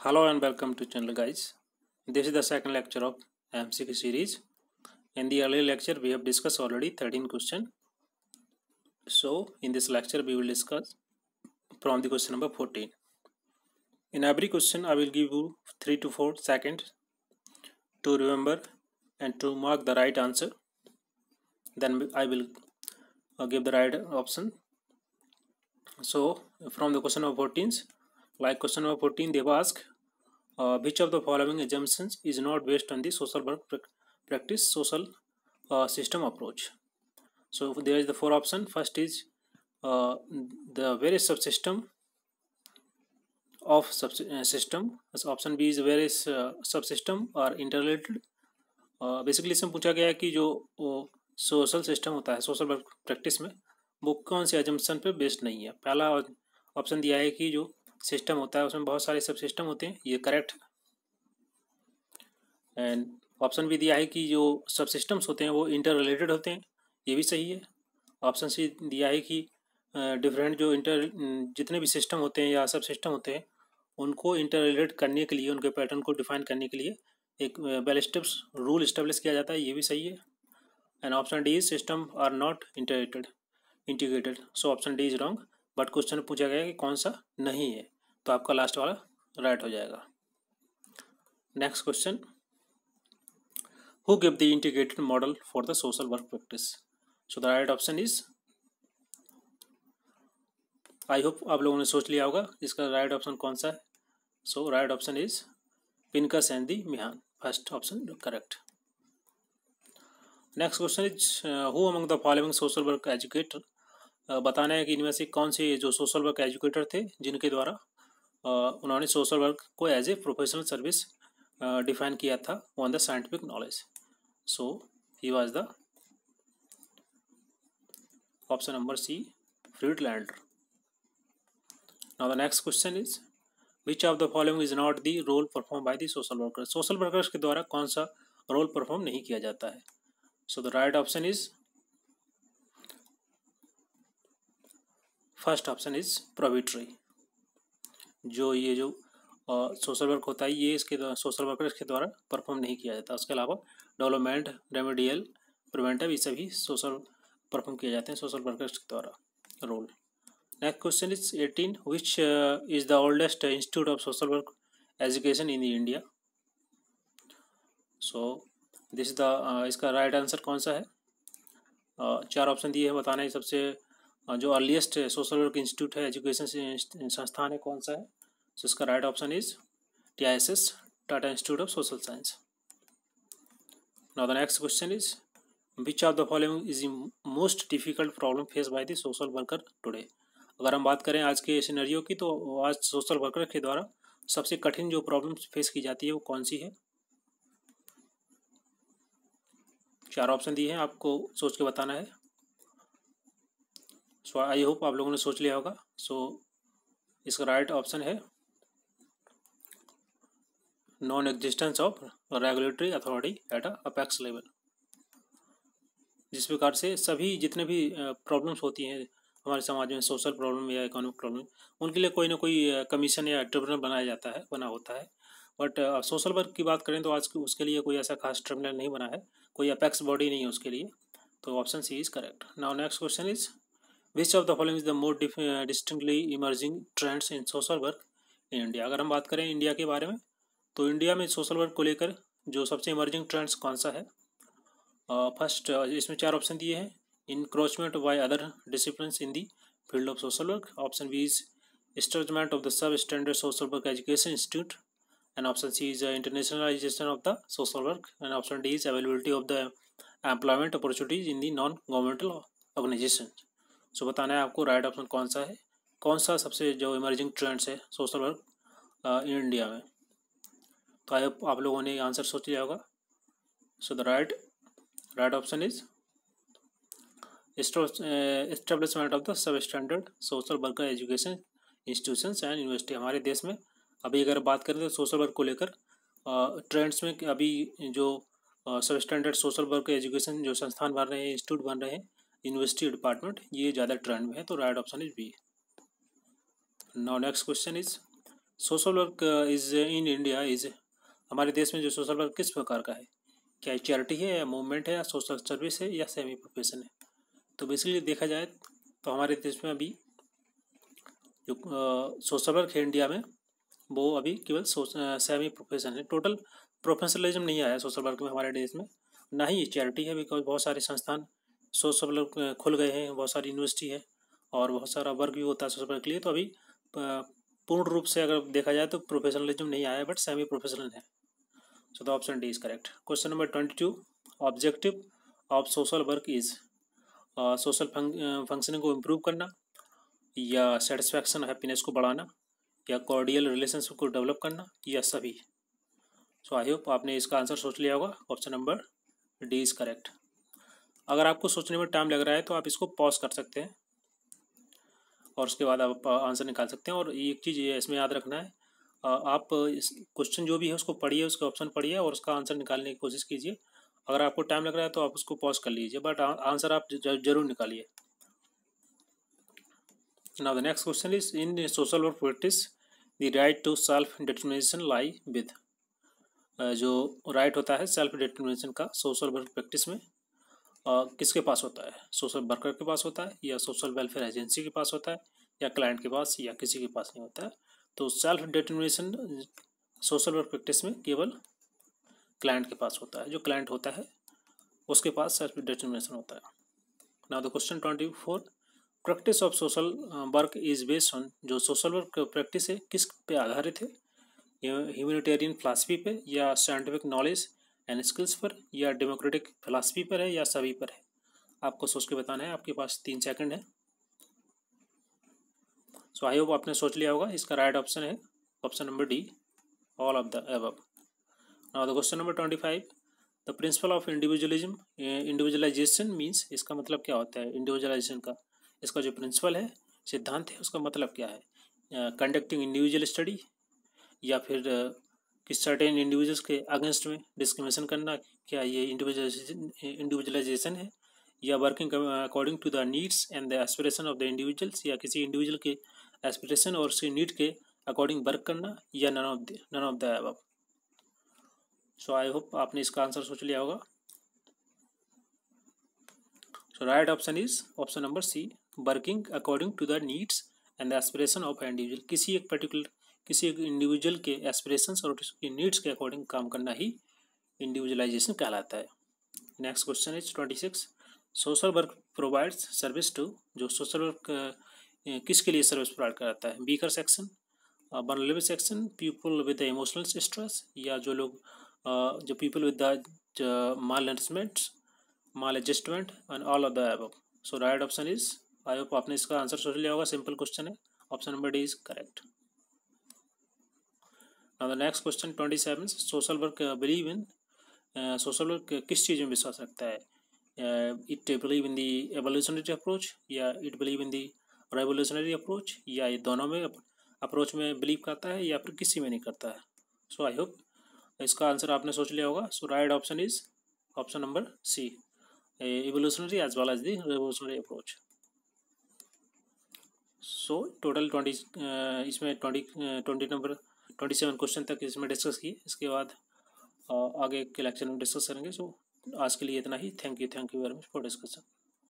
Hello and welcome to channel guys. This is the second lecture of MCQ series. In the earlier lecture we have discussed already 13 questions. So in this lecture we will discuss from the question number 14. In every question I will give you 3 to 4 seconds to remember and to mark the right answer. Then I will give the right option. So from the question number 14, like question number 14 they have asked which of the following assumptions is not based on the social work practice social system approach. So there is the four option. First is the various subsystem of system. As option B is various subsystem are interrelated. Basically इसमें पूछा गया है कि जो social system होता है social work practice में वो कौन से एजम्पशन पे बेस्ड नहीं है. पहला ऑप्शन दिया है कि जो सिस्टम होता है उसमें बहुत सारे सब सिस्टम होते हैं, ये करेक्ट. एंड ऑप्शन भी दिया है कि जो सब सिस्टम्स होते हैं वो इंटर रिलेटेड होते हैं, ये भी सही है. ऑप्शन सी दिया है कि डिफरेंट जो जितने भी सिस्टम होते हैं या सब सिस्टम होते हैं उनको इंटर रिलेट करने के लिए उनके पैटर्न को डिफाइन करने के लिए एक वेल स्टेप्स रूल इस्टेब्लिश किया जाता है, ये भी सही है. And option D is system are not integrated. So option D is wrong. But question पूछा गया कि कौन सा नहीं है, तो आपका लास्ट वाला राइट हो जाएगा. Next question, who give the integrated model for the social work practice. So the right option is, I hope आप लोगों ने सोच लिया होगा इसका राइट ऑप्शन कौन सा है. So right option is Pincus and the Minahan. First option correct. Next question is who among the following social work educator. बताना है कि इनमें से कौन से जो सोशल वर्क एजुकेटर थे जिनके द्वारा उन्होंने सोशल वर्क को as a professional service define किया था on the scientific knowledge. So he was the option number C, Friedlander. Now the next question is which of the following is not the role perform by the social worker. Social workers के द्वारा कौन सा role perform नहीं किया जाता है. So the right option is, first option is probatory. जो ये जो सोशल वर्क होता है ये इसके द्वारा सोशल वर्कर्स के द्वारा परफॉर्म नहीं किया जाता. उसके अलावा डेवलपमेंट, रेमेडियल, प्रिवेंटिव, ये सभी सोशल परफॉर्म किए जाते हैं सोशल वर्कर्स के द्वारा रोल. Next question is 18, which is the oldest institute of social work education in India. So this is the इसका राइट आंसर कौन सा है. चार ऑप्शन दिए हैं, बताना है सबसे जो अर्लीस्ट सोशल वर्क इंस्टीट्यूट है एजुकेशन संस्थान है कौन सा है. सो इसका right option is TISS, Tata institute of social science. Now the next question is which of the following is most difficult problem face by the social worker today. अगर हम बात करें आज के सिनेरियो की तो आज सोशल वर्कर के द्वारा सबसे कठिन जो प्रॉब्लम फेस की जाती है वो कौन सी है. चार ऑप्शन दिए हैं, आपको सोच के बताना है. सो आई होप आप लोगों ने सोच लिया होगा. सो इसका राइट ऑप्शन है non existence of regulatory authority at apex level. जिस प्रकार से सभी जितने भी प्रॉब्लम्स होती हैं हमारे समाज में, सोशल प्रॉब्लम या इकोनॉमिक प्रॉब्लम, उनके लिए कोई ना कोई कमीशन या ट्रिब्यूनल बना होता है. बट सोशल वर्क की बात करें तो आज उसके लिए कोई ऐसा खास ट्रिब्यूनल नहीं बना है, कोई अपेक्स बॉडी नहीं है उसके लिए. तो option C is correct. Now next question is which of the following is the more distinctly emerging trends in social work in India. अगर हम बात करें इंडिया के बारे में तो इंडिया में सोशल वर्क को लेकर जो सबसे इमर्जिंग ट्रेंड्स कौन सा है. फर्स्ट इसमें चार ऑप्शन दिए हैं, encroachment by other disciplines in the field of social work. Option B is establishment of the sub standard social work education institute. And option C is internationalization of the social work. And option D is availability of the employment opportunities in the non governmental organization. So बताना है आपको right option कौन सा है, कौन सा सबसे जो इमर्जिंग ट्रेंड्स है सोशल वर्क इन इंडिया में. तो आई होप आप लोगों ने आंसर सोच लिया होगा. सो the right option is establishment of the sub standard social worker education institutions and university. हमारे देश में अभी अगर बात करें तो सोशल वर्क को लेकर ट्रेंड्स में अभी जो सब स्टैंडर्ड सोशल वर्क एजुकेशन जो संस्थान बन रहे हैं, इंस्टीट्यूट बन रहे हैं, यूनिवर्सिटी डिपार्टमेंट, ये ज़्यादा ट्रेंड में है. तो right option is B. Now next question is social work is in India is, हमारे देश में जो सोशल वर्क किस प्रकार का है? क्या चैरिटी है या मूवमेंट है या सोशल सर्विस है या सेमी प्रोफेशन है? तो बेसिकली देखा जाए तो हमारे देश में अभी जो सोशल वर्क है इंडिया में वो अभी केवल सेमी प्रोफेशन है। टोटल प्रोफेशनलिज्म नहीं आया सोशल वर्क में हमारे देश में, ना ही ये चैरिटी है, बिकॉज बहुत सारे संस्थान सोशल वर्क खुल गए हैं, बहुत सारी यूनिवर्सिटी है और बहुत सारा वर्क भी होता है सोशल वर्क के लिए। तो अभी पूर्ण रूप से अगर देखा जाए तो प्रोफेशनलिज्म नहीं आया, बट सेमी प्रोफेशनल है। So the option D is correct. Question number 22, objective of social work is, social functioning को इम्प्रूव करना या सेटिस्फैक्शन हैप्पीनेस को बढ़ाना या कॉर्डियल रिलेशनशिप को डेवलप करना या सभी। सो आई होप आपने इसका आंसर सोच लिया होगा। Option number D is correct. अगर आपको सोचने में टाइम लग रहा है तो आप इसको पॉज कर सकते हैं और उसके बाद आप आंसर निकाल सकते हैं। और एक चीज़ ये इसमें याद रखना है, आप इस क्वेश्चन जो भी है उसको पढ़िए, उसके ऑप्शन पढ़िए और उसका आंसर निकालने की कोशिश कीजिए। अगर आपको टाइम लग रहा है तो आप उसको पॉज कर लीजिए, बट आंसर आप जरूर निकालिए। Now the next question is, in social work practice the right to self determination lie with, जो राइट होता है सेल्फ डिटर्मिनेशन का सोशल वर्क प्रैक्टिस में किसके पास होता है? सोशल वर्कर के पास होता है या सोशल वेलफेयर एजेंसी के पास होता है या क्लाइंट के पास या किसी के पास नहीं होता है? तो self determination social work practice में केवल क्लाइंट के पास होता है, जो क्लाइंट होता है उसके पास सेल्फ डिटर्मिनेशन होता है। Now the question 24, practice of social work is based on, जो सोशल वर्क प्रैक्टिस है किस पे आधारित है? ह्यूमैनिटेरियन फिलासफी पे या साइंटिफिक नॉलेज एंड स्किल्स पर या डेमोक्रेटिक फिलासफी पर है या सभी पर है? आपको सोच के बताना है, आपके पास 3 सेकंड है। सो आई होप आपने सोच लिया होगा। इसका राइट ऑप्शन है option number D, all of the above. Now the question number 25, the principle of individualism, individualisation means, इसका मतलब क्या होता है इंडिविजुअलाइजेशन का? इसका जो प्रिंसिपल है, सिद्धांत है, उसका मतलब क्या है? कंडक्टिंग इंडिविजुअल स्टडी या फिर कि सर्टेन इंडिविजुअल्स के अगेंस्ट में डिस्क्रिमिनेशन करना, क्या ये इंडिविजुअलाइजेशन है? या working according to the needs and the aspiration of the individuals, या किसी इंडिविजुअल के एस्पिरेशन और उसके नीड के अकॉर्डिंग वर्क करना, या none of the above? So I hope आपने इसका आंसर सोच लिया होगा। So right option is option number C, working according to the needs and the aspiration of individual. किसी एक इंडिविजुअल के एस्पिरेशंस और उसकी नीड्स के अकॉर्डिंग काम करना ही इंडिविजुअलाइजेशन कहलाता है। Next question is 26, social work provides service to, जो सोशल वर्क किसके लिए सर्विस प्रोवाइड कराता है? Weaker section, vulnerable section, people with emotional stress, या जो लोग जो people with the malnourishment, maladjustment and all of the above. So right option is, I hope आपने इसका आंसर सोच लिया होगा, सिंपल क्वेश्चन है, option number D is correct. Now the next question 27, social work believe in, social work किस चीज़ में विश्वास रखता है? It believe in the evolutionary approach या it believe in the revolutionary approach, या ये दोनों में अप्रोच में बिलीव करता है या फिर किसी में नहीं करता है? सो आई होप इसका आंसर आपने सोच लिया होगा। So right option is option number C, evolutionary as well as the revolutionary approach. So total 20 इसमें 20 नंबर 27 क्वेश्चन तक इसमें डिस्कस किए। इसके बाद आगे के लेक्चर में डिस्कस करेंगे। सो आज के लिए इतना ही। Thank you very much for discussion.